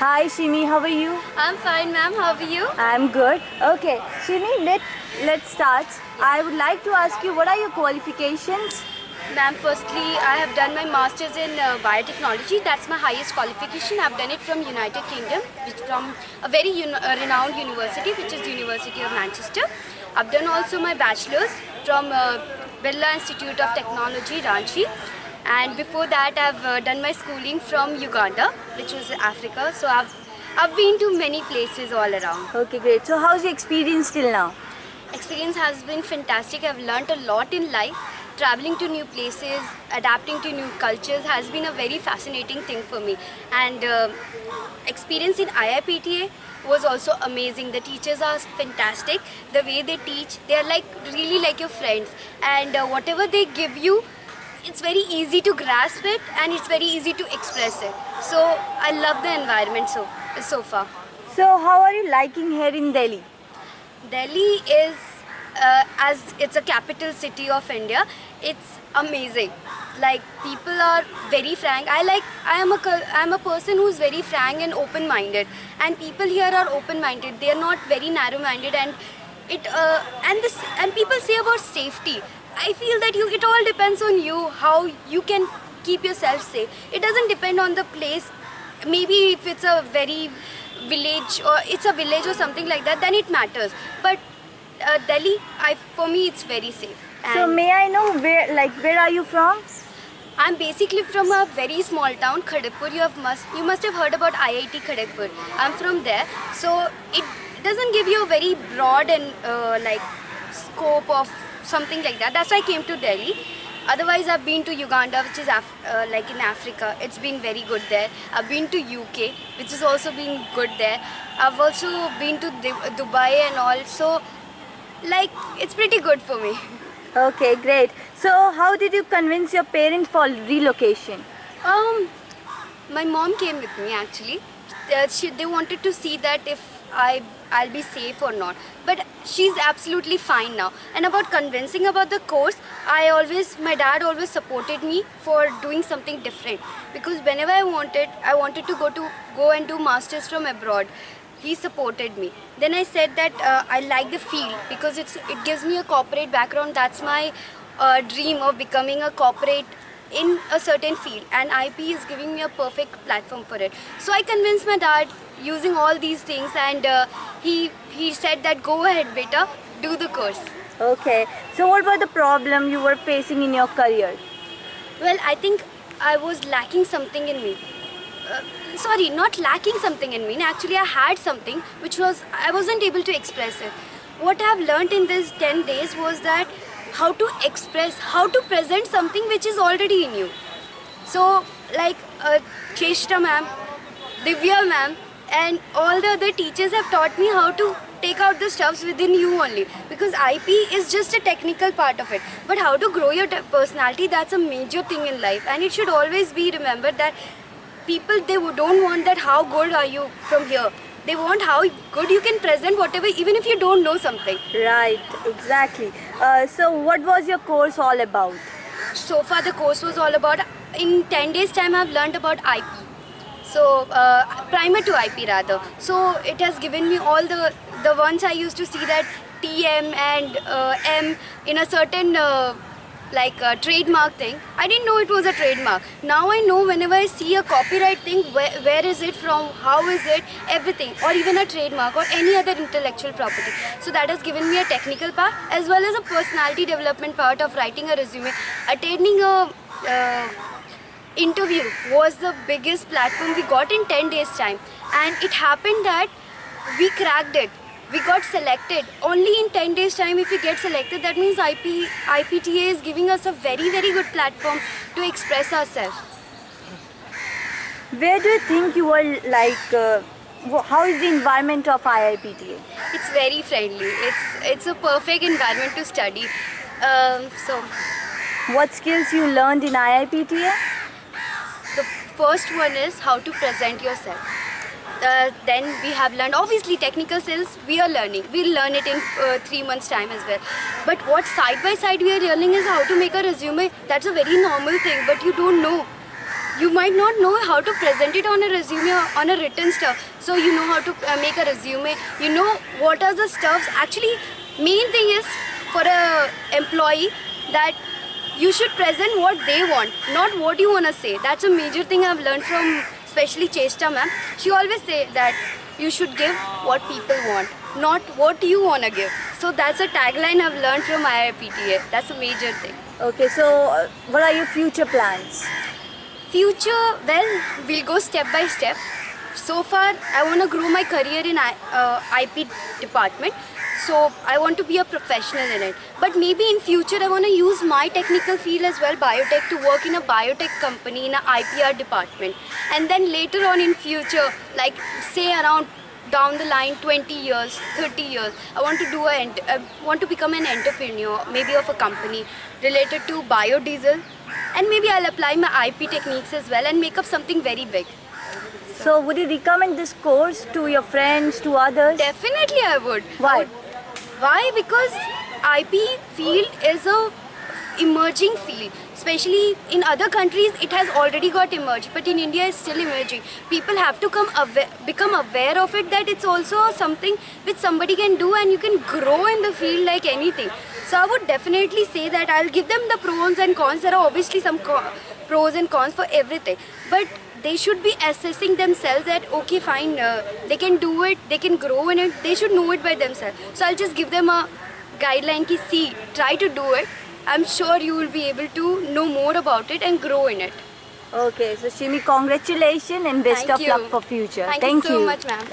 Hi Shimi, how are you? I'm fine, ma'am. How are you? I'm good. Okay, Shimi, let's start. I would like to ask you, what are your qualifications? Ma'am, firstly, I have done my master's in biotechnology. That's my highest qualification. I've done it from United Kingdom, from a very renowned university, which is the University of Manchester. I've done also my bachelor's from Birla Institute of Technology, Ranchi. And before that, I've done my schooling from Uganda, which was Africa. So I've been to many places all around. Okay, great. So how's your experience till now? Experience has been fantastic. I've learned a lot in life. Traveling to new places, adapting to new cultures has been a very fascinating thing for me. And experience in IIPTA was also amazing. The teachers are fantastic. The way they teach, they are like really like your friends. And whatever they give you, it's very easy to grasp it and it's very easy to express it. So I love the environment so far. So how are you liking here in Delhi? Delhi is, as it's a capital city of India, it's amazing. Like, people are very frank. I am a person who's very frank and open-minded, and people here are open-minded. They are not very narrow-minded, and people say about safety. I feel that it all depends on you, how you can keep yourself safe. It doesn't depend on the place. Maybe if it's a very village or something like that, then it matters. But Delhi, for me, it's very safe. So may I know where are you from? I'm basically from a very small town, Kharagpur. You must have heard about IIT Kharagpur. I'm from there, so it doesn't give you a very broad and scope of something like that. That's why I came to Delhi. Otherwise, I've been to Uganda, which is like in Africa. It's been very good there. I've been to UK, which has also been good there. I've also been to Dubai and all. So, like, it's pretty good for me. Okay, great. So how did you convince your parents for relocation? My mom came with me actually. They wanted to see that if I'll be safe or not. But she's absolutely fine now. And about convincing about the course, my dad always supported me for doing something different. Because whenever I wanted to go and do masters from abroad. He supported me. Then I said that I like the field because it gives me a corporate background. That's my dream of becoming a corporate in a certain field, and IP is giving me a perfect platform for it. So I convinced my dad using all these things, and he said that go ahead, beta, do the course. Okay. So what was the problem you were facing in your career? Well, I think I was lacking something in me. Not lacking something in me. Actually, I had something which I wasn't able to express it. What I've learned in these 10 days was that how to express, how to present something which is already in you. So, like Cheshta ma'am, Divya ma'am, and all the other teachers have taught me how to take out the stuffs within you only. Because IP is just a technical part of it. But how to grow your personality, that's a major thing in life. And it should always be remembered that people, they don't want that how good are you from here. They want how good you can present whatever, even if you don't know something. Right, exactly. So what was your course all about? So far the course was all about, in 10 days time I've learned about IP. So primer to IP rather. So it has given me all the ones I used to see, that TM and M in a certain trademark thing. I didn't know it was a trademark. Now I know whenever I see a copyright thing, where is it from, how is it, everything, or even a trademark or any other intellectual property. So that has given me a technical part as well as a personality development part of writing a resume. Attending a interview was the biggest platform we got in 10 days time, and it happened that we cracked it. We got selected. Only in 10 days time, if we get selected, that means IPTA is giving us a very, very good platform to express ourselves. Where do you think you were how is the environment of IIPTA? It's very friendly. It's a perfect environment to study. What skills you learned in IIPTA? The first one is how to present yourself. Then we have learned, obviously, technical skills we are learning. We'll learn it in 3 months time as well. But what side by side we are learning is how to make a resume. That's a very normal thing, but you don't know. you might not know how to present it on a resume or on a written stuff. So you know how to make a resume. You know what are the stuffs. Actually, main thing is for a employee that you should present what they want, not what you want to say. That's a major thing I've learned from especially Cheshta ma'am. She always say that you should give what people want, not what you want to give. So that's a tagline I've learned from IIPTA. That's a major thing. Okay, so what are your future plans? Future, well, we'll go step by step. So far, I want to grow my career in IP department. So I want to be a professional in it. But maybe in future, I want to use my technical field as well, biotech, to work in a biotech company in a IPR department. And then later on in future, like say around down the line 20 years, 30 years, I want to become an entrepreneur, maybe of a company related to biodiesel. And maybe I'll apply my IP techniques as well and make up something very big. So would you recommend this course to your friends, to others? Definitely I would. Why? Why? Because IP field is a emerging field. Especially in other countries, it has already got emerged, but in India, it's still emerging. People have to become aware of it, that it's also something which somebody can do and you can grow in the field like anything. So I would definitely say that I'll give them the pros and cons. There are obviously some pros and cons for everything, but they should be assessing themselves that okay fine, they can do it, they can grow in it, they should know it by themselves. So I'll just give them a guideline ki see, try to do it. I'm sure you will be able to know more about it and grow in it. Okay, so Shimi, congratulations and best Thank of luck you. for future. Thank you so much, ma'am.